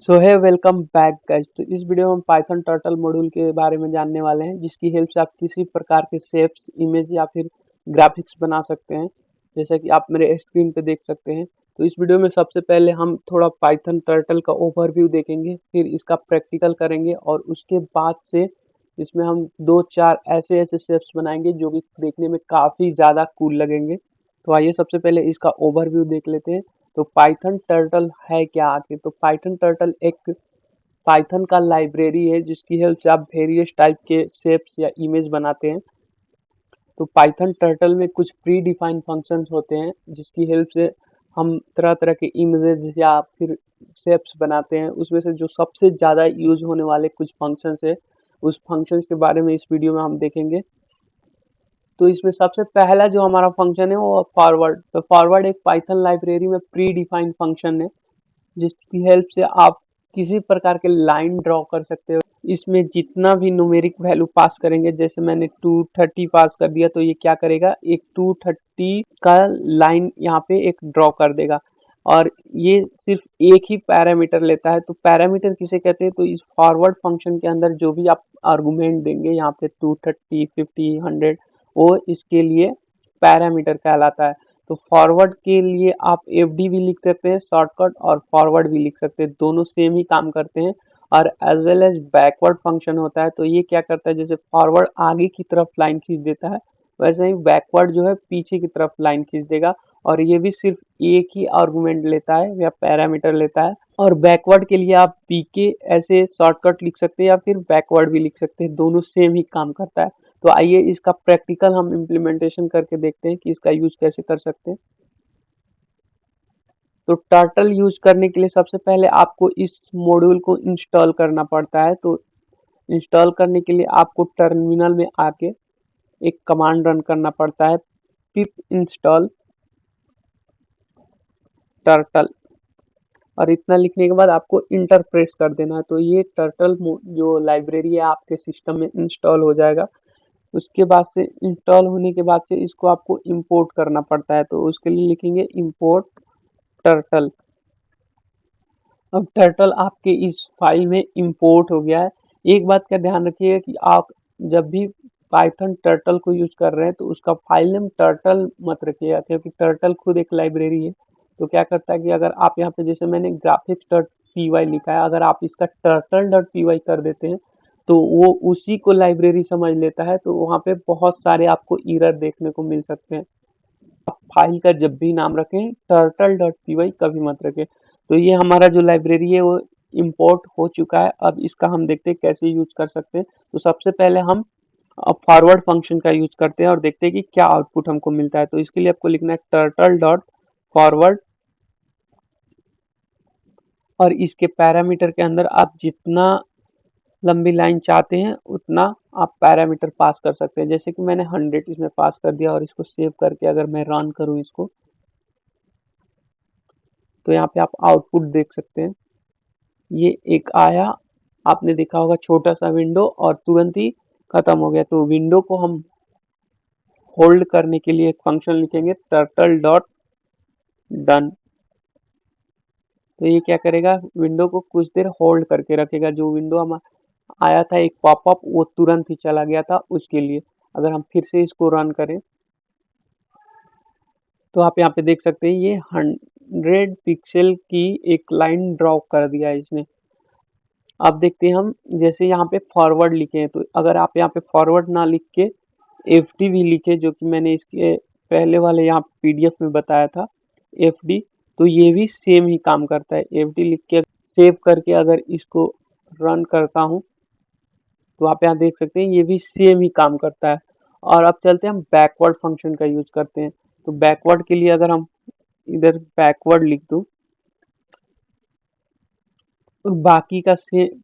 सो है welcome back guys. तो इस वीडियो में हम पाइथन टर्टल मॉड्यूल के बारे में जानने वाले हैं, जिसकी हेल्प से आप किसी प्रकार के शेप्स, इमेज या फिर ग्राफिक्स बना सकते हैं, जैसा कि आप मेरे स्क्रीन पे देख सकते हैं। तो इस वीडियो में सबसे पहले हम थोड़ा पाइथन टर्टल का ओवरव्यू देखेंगे, फिर इसका प्रैक्टिकल करेंगे और उसके बाद से इसमें हम दो चार ऐसे ऐसे शेप्स बनाएंगे जो कि देखने में काफ़ी ज़्यादा कूल लगेंगे। तो आइए सबसे पहले इसका ओवरव्यू देख लेते हैं। तो पाइथन टर्टल है क्या आखिर? तो पाइथन टर्टल एक पाइथन का लाइब्रेरी है, जिसकी हेल्प से आप वेरियस टाइप के शेप्स या इमेज बनाते हैं। तो पाइथन टर्टल में कुछ प्री डिफाइंड फंक्शंस होते हैं, जिसकी हेल्प से हम तरह तरह के इमेजेस या फिर शेप्स बनाते हैं। उसमें से जो सबसे ज़्यादा यूज होने वाले कुछ फंक्शंस है, उस फंक्शंस के बारे में इस वीडियो में हम देखेंगे। तो इसमें सबसे पहला जो हमारा फंक्शन है वो फॉरवर्ड। तो फॉरवर्ड एक पाइथन लाइब्रेरी में प्री डिफाइंड फंक्शन है, जिसकी हेल्प से आप किसी प्रकार के लाइन ड्रॉ कर सकते हो। इसमें जितना भी न्यूमेरिक वैल्यू पास करेंगे, जैसे मैंने 230 पास कर दिया, तो ये क्या करेगा, एक 230 का लाइन यहाँ पे एक ड्रॉ कर देगा। और ये सिर्फ एक ही पैरामीटर लेता है। तो पैरामीटर किसे कहते हैं? तो इस फॉरवर्ड फंक्शन के अंदर जो भी आप आर्गुमेंट देंगे, यहाँ पे 230, 50, 100, वो इसके लिए पैरामीटर कहलाता है। तो फॉरवर्ड के लिए आप एफडी भी लिख सकते हैं शॉर्टकट, और फॉरवर्ड भी लिख सकते हैं, दोनों सेम ही काम करते हैं। और as well as backward function होता है। तो ये क्या करता है, जैसे फॉरवर्ड आगे की तरफ लाइन खींच देता है, वैसे ही बैकवर्ड जो है पीछे की तरफ लाइन खींच देगा। और ये भी सिर्फ एक ही आर्गुमेंट लेता है या पैरामीटर लेता है। और बैकवर्ड के लिए आप पीके ऐसे शॉर्टकट लिख सकते हैं या फिर बैकवर्ड भी लिख सकते हैं, दोनों सेम ही काम करता है। तो आइए इसका प्रैक्टिकल हम इम्प्लीमेंटेशन करके देखते हैं कि इसका यूज कैसे कर सकते हैं। तो टर्टल यूज करने के लिए सबसे पहले आपको इस मॉड्यूल को इंस्टॉल करना पड़ता है। तो इंस्टॉल करने के लिए आपको टर्मिनल में आके एक कमांड रन करना पड़ता है, पिप इंस्टॉल टर्टल। और इतना लिखने के बाद आपको इंटर प्रेस कर देना है। तो ये टर्टल जो लाइब्रेरी है आपके सिस्टम में इंस्टॉल हो जाएगा। उसके बाद से इंस्टॉल होने के बाद से इसको आपको इंपोर्ट करना पड़ता है। तो उसके लिए लिखेंगे इंपोर्ट टर्टल। अब टर्टल आपके इस फाइल में इंपोर्ट हो गया है। एक बात का ध्यान रखिएगा कि आप जब भी पाइथन टर्टल को यूज कर रहे हैं, तो उसका फाइल नेम टर्टल मत रखिएगा, क्योंकि टर्टल खुद एक लाइब्रेरी है। तो क्या करता है कि अगर आप यहाँ पे, जैसे मैंने ग्राफिक्स डॉट पी वाई लिखा है, अगर आप इसका टर्टल डॉट पी वाई कर देते हैं, तो वो उसी को लाइब्रेरी समझ लेता है। तो वहाँ पे बहुत सारे आपको एरर देखने को मिल सकते हैं। फाइल का जब भी नाम रखें, टर्टल डॉट पी वाई कभी मत रखें। तो ये हमारा जो लाइब्रेरी है वो इंपोर्ट हो चुका है। अब इसका हम देखते हैं कैसे यूज कर सकते हैं। तो सबसे पहले हम फॉरवर्ड फंक्शन का यूज करते हैं और देखते हैं कि क्या आउटपुट हमको मिलता है। तो इसके लिए आपको लिखना है टर्टल डॉट फॉरवर्ड, और इसके पैरामीटर के अंदर आप जितना लंबी लाइन चाहते हैं उतना आप पैरामीटर पास कर सकते हैं। जैसे कि मैंने 100 इसमें पास कर दिया, और इसको सेव करके अगर मैं रन करूं इसको, तो यहाँ पे आप आउटपुट देख सकते हैं। ये एक आया, आपने देखा होगा छोटा सा विंडो, और तुरंत ही खत्म हो गया। तो विंडो को हम होल्ड करने के लिए एक फंक्शन लिखेंगे, टर्टल डॉट डन। तो ये क्या करेगा, विंडो को कुछ देर होल्ड करके रखेगा। जो विंडो हम आया था एक पॉपअप, वो तुरंत ही चला गया था उसके लिए। अगर हम फिर से इसको रन करें, तो आप यहाँ पे देख सकते हैं ये 100 पिक्सल की एक लाइन ड्रॉ कर दिया है इसने। अब देखते हैं हम, जैसे यहाँ पे फॉरवर्ड लिखे हैं, तो अगर आप यहाँ पे फॉरवर्ड ना लिख के एफ डी भी लिखे, जो कि मैंने इसके पहले वाले यहाँ पीडीएफ में बताया था, एफ डी, तो ये भी सेम ही काम करता है। एफ डी लिख के सेव करके अगर इसको रन करता हूँ, तो आप यहाँ देख सकते हैं ये भी सेम ही काम करता है। और अब चलते हैं हम बैकवर्ड फंक्शन का यूज करते हैं। तो बैकवर्ड के लिए अगर हम इधर बैकवर्ड लिख दूँ, तो बाकी का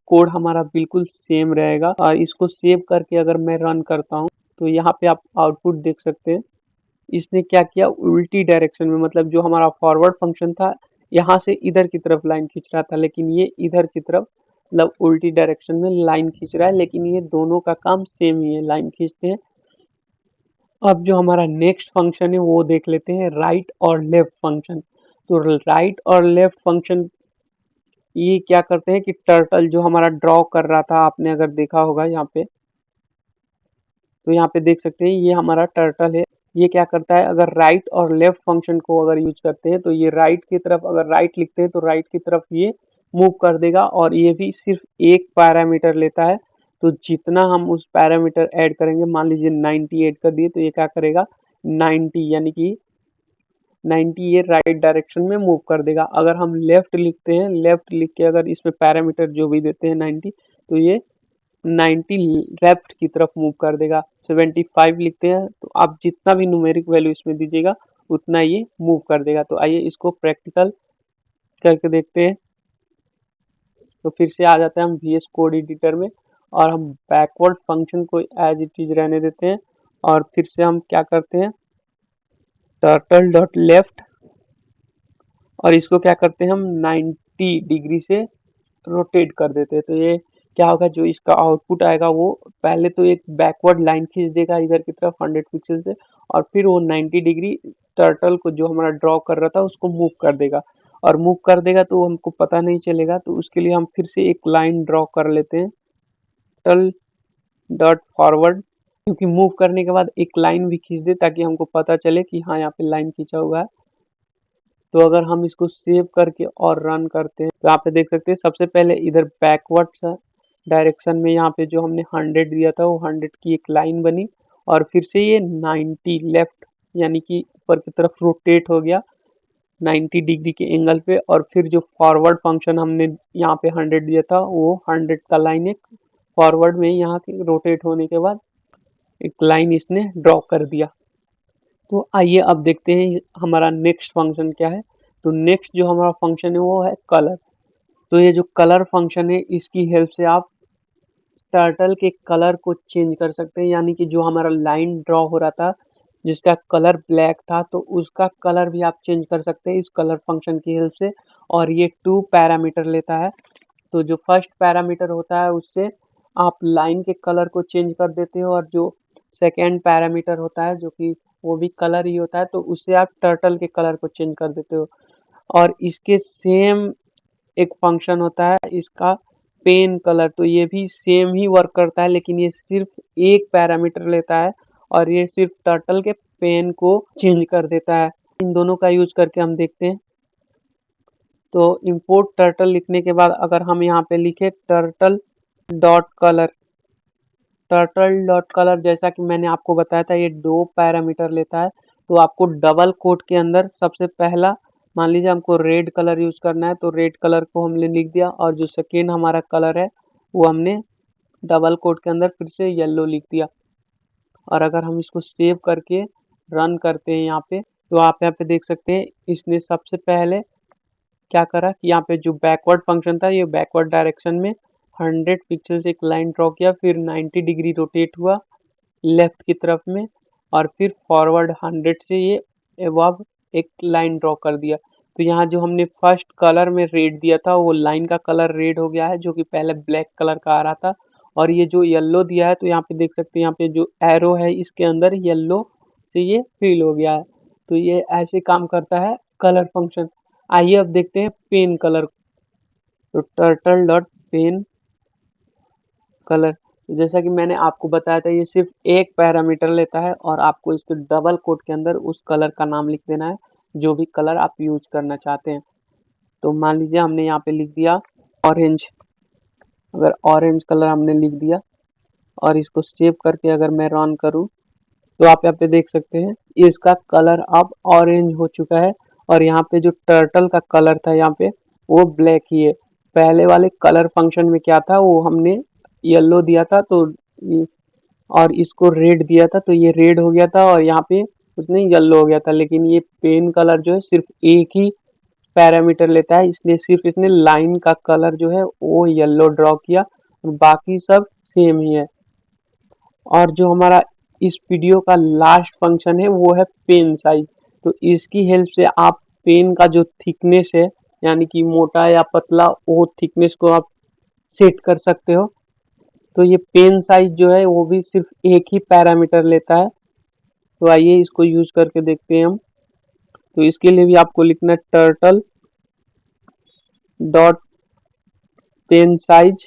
कोड हमारा बिल्कुल सेम रहेगा। और इसको सेव करके अगर मैं रन करता हूँ, तो यहाँ पे आप आउटपुट देख सकते हैं। इसने क्या किया, उल्टी डायरेक्शन में, मतलब जो हमारा फॉरवर्ड फंक्शन था यहाँ से इधर की तरफ लाइन खींच रहा था, लेकिन ये इधर की तरफ, मतलब उल्टी डायरेक्शन में लाइन खींच रहा है। लेकिन ये दोनों का काम सेम ही है, लाइन खींचते हैं। अब जो हमारा नेक्स्ट फंक्शन है वो देख लेते हैं, राइट और लेफ्ट फंक्शन। तो राइट और लेफ्ट फंक्शन ये क्या करते हैं कि टर्टल जो हमारा ड्रॉ कर रहा था, आपने अगर देखा होगा यहाँ पे, तो यहाँ पे देख सकते हैं ये हमारा टर्टल है। ये क्या करता है, अगर राइट और लेफ्ट फंक्शन को अगर यूज करते हैं तो ये राइट की तरफ, अगर राइट लिखते हैं तो राइट की तरफ ये मूव कर देगा, और ये भी सिर्फ एक पैरामीटर लेता है। तो जितना हम उस पैरामीटर ऐड करेंगे, मान लीजिए 90 ऐड कर दिए, तो ये क्या करेगा 90, यानी कि 90 ये राइट डायरेक्शन में मूव कर देगा। अगर हम लेफ्ट लिखते हैं, लेफ्ट लिख के अगर इसमें पैरामीटर जो भी देते हैं 90, तो ये 90 लेफ्ट की तरफ मूव कर देगा। 75 लिखते हैं तो आप जितना भी न्यूमेरिक वैल्यू इसमें दीजिएगा उतना ये मूव कर देगा। तो आइए इसको प्रैक्टिकल करके देखते हैं। तो फिर से आ जाते हैं हम VS कोड एडिटर में, और हम बैकवर्ड फंक्शन को एज इट इज रहने देते हैं, और फिर से हम क्या करते हैं, टर्टल डॉट लेफ्ट, और इसको क्या करते हैं हम 90 डिग्री से रोटेट कर देते हैं। तो ये क्या होगा, जो इसका आउटपुट आएगा वो पहले तो एक बैकवर्ड लाइन खींच देगा इधर की तरफ 100 पिक्सल से, और फिर वो 90 डिग्री टर्टल को जो हमारा ड्रॉ कर रहा था उसको मूव कर देगा, और मूव कर देगा तो हमको पता नहीं चलेगा। तो उसके लिए हम फिर से एक लाइन ड्रॉ कर लेते हैं, टर्टल डॉट फॉरवर्ड, क्योंकि मूव करने के बाद एक लाइन भी खींच दे ताकि हमको पता चले कि हाँ यहाँ पे लाइन खींचा हुआ है। तो अगर हम इसको सेव करके और रन करते हैं तो यहाँ पे देख सकते हैं, सबसे पहले इधर बैकवर्ड डायरेक्शन में यहाँ पे जो हमने 100 दिया था वो 100 की एक लाइन बनी, और फिर से ये 90 लेफ्ट यानी कि ऊपर की तरफ रोटेट हो गया 90 डिग्री के एंगल पे, और फिर जो फॉरवर्ड फंक्शन हमने यहाँ पे 100 दिया था वो 100 का लाइन एक फॉरवर्ड में यहाँ के रोटेट होने के बाद एक लाइन इसने ड्रॉ कर दिया। तो आइए अब देखते हैं हमारा नेक्स्ट फंक्शन क्या है। तो नेक्स्ट जो हमारा फंक्शन है वो है कलर। तो ये जो कलर फंक्शन है इसकी हेल्प से आप टर्टल के कलर को चेंज कर सकते हैं, यानी कि जो हमारा लाइन ड्रॉ हो रहा था जिसका कलर ब्लैक था तो उसका कलर भी आप चेंज कर सकते हैं इस कलर फंक्शन की हेल्प से। और ये 2 पैरामीटर लेता है। तो जो फर्स्ट पैरामीटर होता है उससे आप लाइन के कलर को चेंज कर देते हो, और जो सेकेंड पैरामीटर होता है जो कि वो भी कलर ही होता है, तो उससे आप टर्टल के कलर को चेंज कर देते हो। और इसके सेम एक फंक्शन होता है इसका पेन कलर, तो ये भी सेम ही वर्क करता है, लेकिन ये सिर्फ एक पैरामीटर लेता है और ये सिर्फ टर्टल के पेन को चेंज कर देता है। इन दोनों का यूज करके हम देखते हैं। तो इंपोर्ट टर्टल लिखने के बाद अगर हम यहाँ पे लिखे turtle dot colour, turtle dot colour जैसा कि मैंने आपको बताया था ये 2 पैरामीटर लेता है। तो आपको डबल कोट के अंदर सबसे पहला, मान लीजिए हमको रेड कलर यूज करना है तो रेड कलर को हमने लिख दिया, और जो सेकेंड हमारा कलर है वो हमने डबल कोट के अंदर फिर से येलो लिख दिया। और अगर हम इसको सेव करके रन करते हैं यहाँ पे, तो आप यहाँ पे देख सकते हैं इसने सबसे पहले क्या करा कि यहाँ पे जो बैकवर्ड फंक्शन था ये बैकवर्ड डायरेक्शन में 100 पिक्सल से एक लाइन ड्रॉ किया, फिर 90 डिग्री रोटेट हुआ लेफ्ट की तरफ में, और फिर फॉरवर्ड 100 से ये एबव एक लाइन ड्रॉ कर दिया। तो यहाँ जो हमने फर्स्ट कलर में रेड दिया था वो लाइन का कलर रेड हो गया है, जो कि पहले ब्लैक कलर का आ रहा था। और ये जो येलो दिया है तो यहाँ पे देख सकते हैं, यहाँ पे जो एरो है इसके अंदर येलो से ये फिल हो गया है। तो ये ऐसे काम करता है कलर फंक्शन। आइए अब देखते हैं पेन कलर। तो टर्टल डॉट पेन कलर, जैसा कि मैंने आपको बताया था ये सिर्फ एक पैरामीटर लेता है, और आपको इसके डबल कोट के अंदर उस कलर का नाम लिख देना है जो भी कलर आप यूज करना चाहते हैं। तो मान लीजिए हमने यहाँ पे लिख दिया ऑरेंज, अगर ऑरेंज कलर हमने लिख दिया और इसको सेव करके अगर मैं रन करूँ तो आप यहाँ पे देख सकते हैं इसका कलर अब ऑरेंज हो चुका है। और यहाँ पे जो टर्टल का कलर था यहाँ पे वो ब्लैक ही है। पहले वाले कलर फंक्शन में क्या था, वो हमने येलो दिया था तो और इसको रेड दिया था तो ये रेड हो गया था, और यहाँ पे उसने येलो हो गया था। लेकिन ये पेन कलर जो है सिर्फ एक ही पैरामीटर लेता है, इसलिए सिर्फ इसने लाइन का कलर जो है वो येलो ड्रॉ किया, बाकी सब सेम ही है। और जो हमारा इस वीडियो का लास्ट फंक्शन है वो है पेन साइज। तो इसकी हेल्प से आप पेन का जो थिकनेस है, यानी कि मोटा या पतला, वो थिकनेस को आप सेट कर सकते हो। तो ये पेन साइज जो है वो भी सिर्फ एक ही पैरामीटर लेता है। तो आइए इसको यूज करके देखते हैं हम। तो इसके लिए भी आपको लिखना है टर्टल डॉट पेन साइज,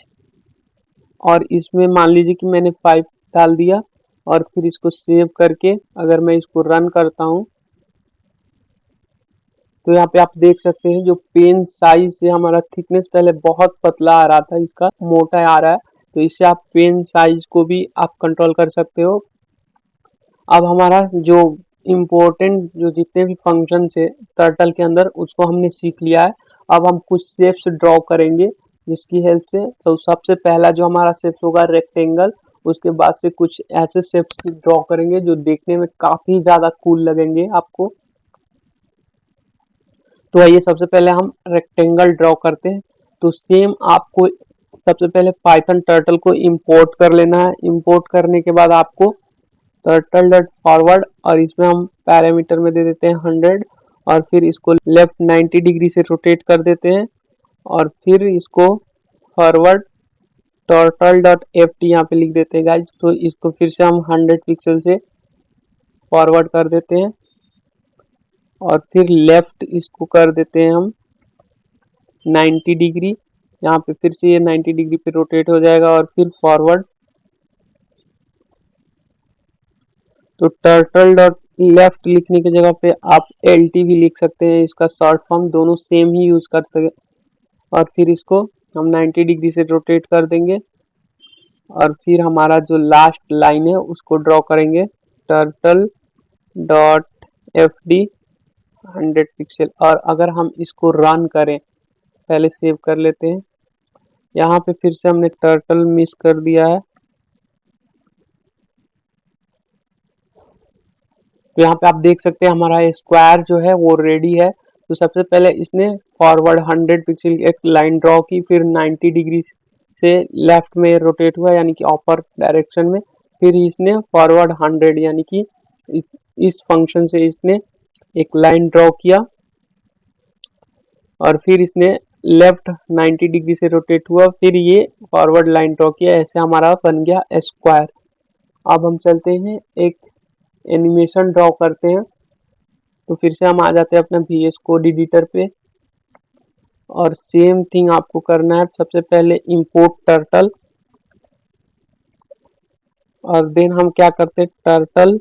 और इसमें मान लीजिए कि मैंने 5 डाल दिया, और फिर इसको सेव करके अगर मैं इसको रन करता हूँ तो यहाँ पे आप देख सकते हैं जो पेन साइज से हमारा थिकनेस पहले बहुत पतला आ रहा था, इसका मोटा आ रहा है। तो इससे आप पेन साइज को भी आप कंट्रोल कर सकते हो। अब हमारा जो इम्पोर्टेंट जो जितने भी फंक्शन है टर्टल के अंदर उसको हमने सीख लिया है। अब हम कुछ शेप्स ड्रॉ करेंगे जिसकी हेल्प से। तो सबसे पहला जो हमारा शेप्स होगा रेक्टेंगल, उसके बाद से कुछ ऐसे शेप्स ड्रॉ करेंगे जो देखने में काफी ज्यादा कूल लगेंगे आपको। तो आइए सबसे पहले हम रेक्टेंगल ड्रॉ करते हैं। तो सेम आपको सबसे पहले पाइथन टर्टल को इंपोर्ट कर लेना है। इंपोर्ट करने के बाद आपको टर्टल डॉट फॉरवर्ड, और इसमें हम पैरामीटर में दे देते हैं 100, और फिर इसको लेफ्ट 90 डिग्री से रोटेट कर देते हैं, और फिर इसको forward turtle dot F T यहाँ पे लिख देते हैं गाइज। तो इसको फिर से हम 100 पिक्सल से फॉरवर्ड कर देते हैं, और फिर लेफ्ट इसको कर देते हैं हम 90 डिग्री। यहाँ पे फिर से ये 90 डिग्री पे रोटेट हो जाएगा, और फिर फॉरवर्ड। तो टर्टल डॉट लेफ्ट लिखने की जगह पे आप एल टी भी लिख सकते हैं, इसका शॉर्ट फॉर्म दोनों सेम ही यूज कर सकते। और फिर इसको हम 90 डिग्री से रोटेट कर देंगे, और फिर हमारा जो लास्ट लाइन है उसको ड्रॉ करेंगे turtle dot F D 100 pixel. और अगर हम इसको रन करें, पहले सेव कर लेते हैं। यहाँ पे फिर से हमने टर्टल मिस कर दिया है, तो यहाँ पे आप देख सकते हैं हमारा स्क्वायर जो है वो रेडी है। तो सबसे पहले इसने फॉरवर्ड 100 पिक्सल एक लाइन ड्रॉ की, फिर 90 डिग्री से लेफ्ट में रोटेट हुआ यानी कि अपर डायरेक्शन में, फिर इसने फॉरवर्ड 100 यानी कि इस फंक्शन से इसने एक लाइन ड्रॉ किया, और फिर इसने लेफ्ट 90 डिग्री से रोटेट हुआ, फिर ये फॉरवर्ड लाइन ड्रॉ किया। ऐसे हमारा बन गया स्क्वायर। अब हम चलते हैं एक एनिमेशन ड्रॉ करते हैं। तो फिर से हम आ जाते हैं अपना VS कोड एडिटर पे, और सेम थिंग आपको करना है। सबसे पहले इंपोर्ट टर्टल, और देन हम क्या करते हैं टर्टल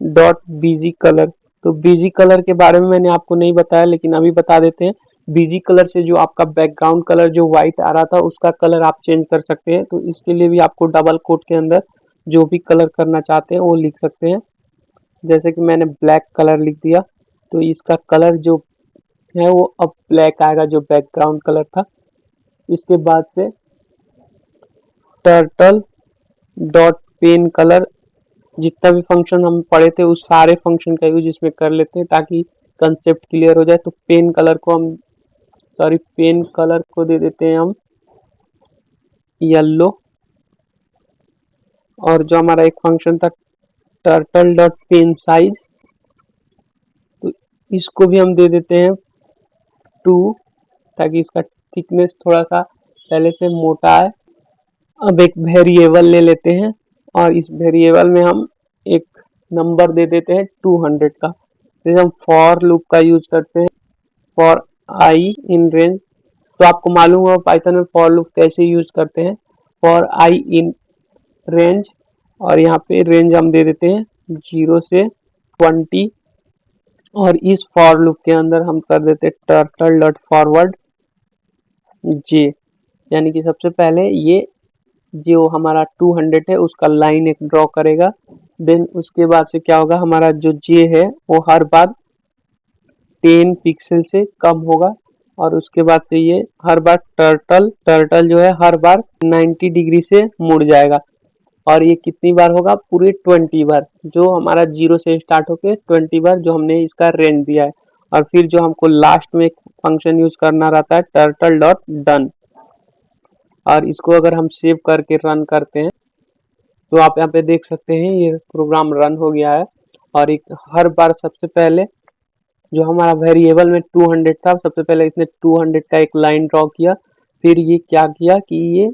डॉट बीजी कलर। तो बीजी कलर के बारे में मैंने आपको नहीं बताया, लेकिन अभी बता देते हैं। बीजी कलर से जो आपका बैकग्राउंड कलर जो व्हाइट आ रहा था उसका कलर आप चेंज कर सकते हैं। तो इसके लिए भी आपको डबल कोट के अंदर जो भी कलर करना चाहते हैं वो लिख सकते हैं। जैसे कि मैंने ब्लैक कलर लिख दिया, तो इसका कलर जो है वो अब ब्लैक आएगा जो बैकग्राउंड कलर था। इसके बाद से टर्टल डॉट पेन कलर, जितना भी फंक्शन हम पढ़े थे उस सारे फंक्शन का यूज इसमें कर लेते हैं ताकि कंसेप्ट क्लियर हो जाए। तो पेन कलर को हम पेन कलर को दे देते हैं हम येलो, और जो हमारा एक फंक्शन था टर्टल डॉट पेन साइज, तो इसको भी हम दे देते हैं 2, ताकि इसका थिकनेस थोड़ा सा पहले से मोटा है। अब एक वेरिएबल ले लेते हैं, और इस वेरिएबल में हम एक नंबर दे देते हैं 200 का। जैसे हम फॉर लूप का यूज करते हैं, फॉर आई इन रेंज। तो आपको मालूम होगा पाइथन में फॉर लूप कैसे यूज करते हैं। फॉर आई इन रेंज, और यहाँ पे रेंज हम दे देते हैं 0 से 20, और इस फॉर लूप के अंदर हम कर देते हैं टर्टल डॉट फॉरवर्ड जे, यानी कि सबसे पहले ये जो हमारा 200 है उसका लाइन एक ड्रॉ करेगा। देन उसके बाद से क्या होगा, हमारा जो जे है वो हर बार 10 पिक्सल से कम होगा, और उसके बाद से ये हर बार टर्टल जो है हर बार 90 डिग्री से मुड़ जाएगा। और ये कितनी बार होगा, पूरे 20 बार, जो हमारा 0 से स्टार्ट होके 20 बार जो हमने इसका रेंज दिया है। और फिर जो हमको लास्ट में एक फंक्शन यूज करना रहता है टर्टल डॉट डन। और इसको अगर हम सेव करके रन करते हैं तो आप यहाँ पे देख सकते हैं ये प्रोग्राम रन हो गया है। और एक हर बार सबसे पहले जो हमारा वेरिएबल में 200 था, सबसे पहले इसने 200 का एक लाइन ड्रॉ किया, फिर ये क्या किया कि ये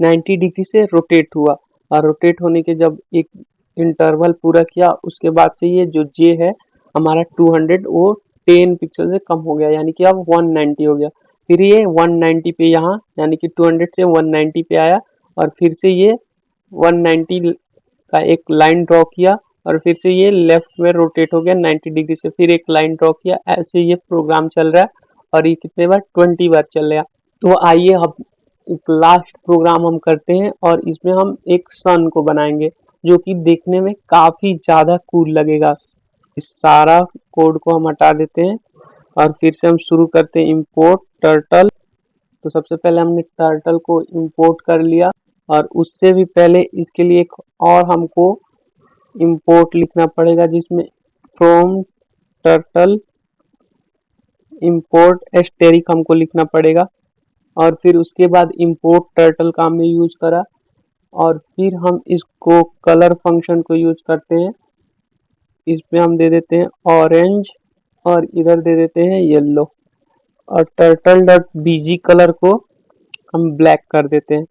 90 डिग्री से रोटेट हुआ, और रोटेट होने के जब एक इंटरवल पूरा किया उसके बाद से ये जो जे है हमारा 200 वो 10 पिक्सल से कम हो गया, यानी कि अब 190 हो गया। फिर ये 190 पे यहाँ यानी कि 200 से 190 पे आया और फिर से ये 190 का एक लाइन ड्रॉ किया और फिर से ये लेफ्ट में रोटेट हो गया 90 डिग्री से, फिर एक लाइन ड्रॉ किया। ऐसे ये प्रोग्राम चल रहा है और ये कितने बार 20 बार चल रहा। तो आइए अब एक लास्ट प्रोग्राम हम करते हैं और इसमें हम एक सन को बनाएंगे जो कि देखने में काफी ज्यादा कूल लगेगा। इस सारा कोड को हम हटा देते हैं और फिर से हम शुरू करते हैं इंपोर्ट टर्टल। तो सबसे पहले हमने टर्टल को इंपोर्ट कर लिया और उससे भी पहले इसके लिए एक और हमको इंपोर्ट लिखना पड़ेगा जिसमें फ्रॉम टर्टल इंपोर्ट एस्टेरिक हमको लिखना पड़ेगा और फिर उसके बाद इंपोर्ट टर्टल का हमने यूज करा और फिर हम इसको कलर फंक्शन को यूज करते हैं। इसमें हम दे देते हैं ऑरेंज और इधर दे देते हैं येलो और टर्टल डॉट बीजी कलर को हम ब्लैक कर देते हैं।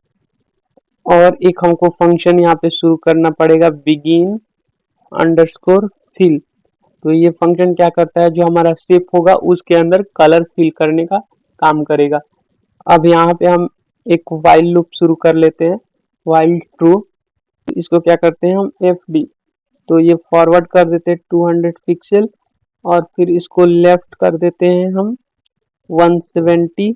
और एक हमको फंक्शन यहाँ पे शुरू करना पड़ेगा बिगिन अंडरस्कोर फिल। तो ये फंक्शन क्या करता है, जो हमारा शेप होगा उसके अंदर कलर फिल करने का काम करेगा। अब यहाँ पे हम एक वाइल लूप शुरू कर लेते हैं, वाइल ट्रू। इसको क्या करते हैं हम FD, तो ये फॉरवर्ड कर देते हैं 200 पिक्सल और फिर इसको लेफ्ट कर देते हैं हम 170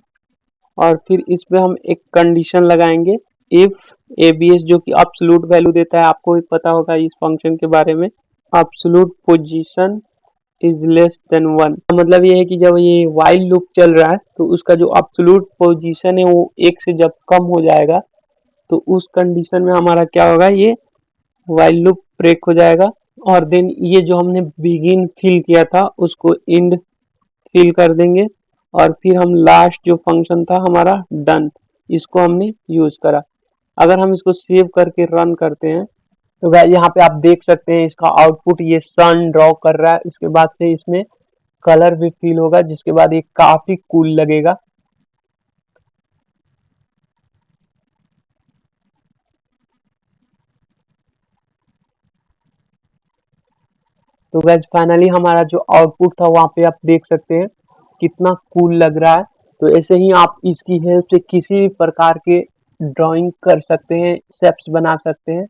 और फिर इसमें हम एक कंडीशन लगाएंगे इफ ABS जो कि एब्सोल्यूट वैल्यू देता है। आपको भी पता होगा इस फंक्शन के बारे में, absolute position is less than 1। मतलब ये है कि जब ये वाइल लूप चल रहा है तो उसका जो एब्सोल्यूट पोजीशन है वो 1 से जब कम हो जाएगा तो उस कंडीशन में हमारा क्या होगा, ये वाइल लूप ब्रेक हो जाएगा और देन ये जो हमने बिगिन फिल किया था उसको एंड फिल कर देंगे और फिर हम लास्ट जो फंक्शन था हमारा डन, इसको हमने यूज करा। अगर हम इसको सेव करके रन करते हैं तो गाइस यहाँ पे आप देख सकते हैं इसका आउटपुट ये सन ड्रॉ कर रहा है। इसके बाद से इसमें कलर भी फिल होगा जिसके बाद ये काफी कूल लगेगा। तो गाइस फाइनली हमारा जो आउटपुट था वहाँ पे आप देख सकते हैं कितना कूल लग रहा है। तो ऐसे ही आप इसकी हेल्प से किसी भी प्रकार के ड्राइंग कर सकते हैं, शेप्स बना सकते हैं।